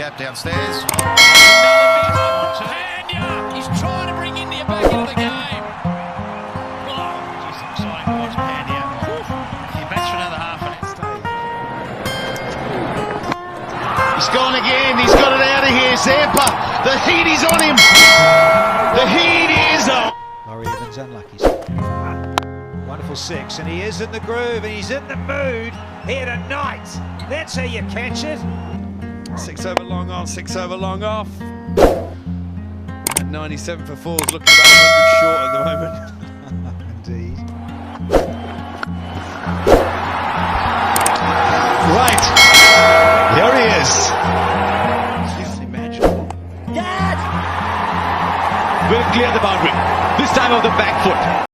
gap downstairs. Pandya, he's trying to bring India back into the game. Oh, just exciting to watch Pandya. He bats for another half an hour. He's gone again, he's got it out of here, Zampa. The heat is on him. The heat is on. Laurie Evans unlucky. Wonderful six, and he is in the groove, and he's in the mood here tonight. That's how you catch it. 6 over long on, 6 over long off. And 97 for 4 is looking about 100 short at the moment.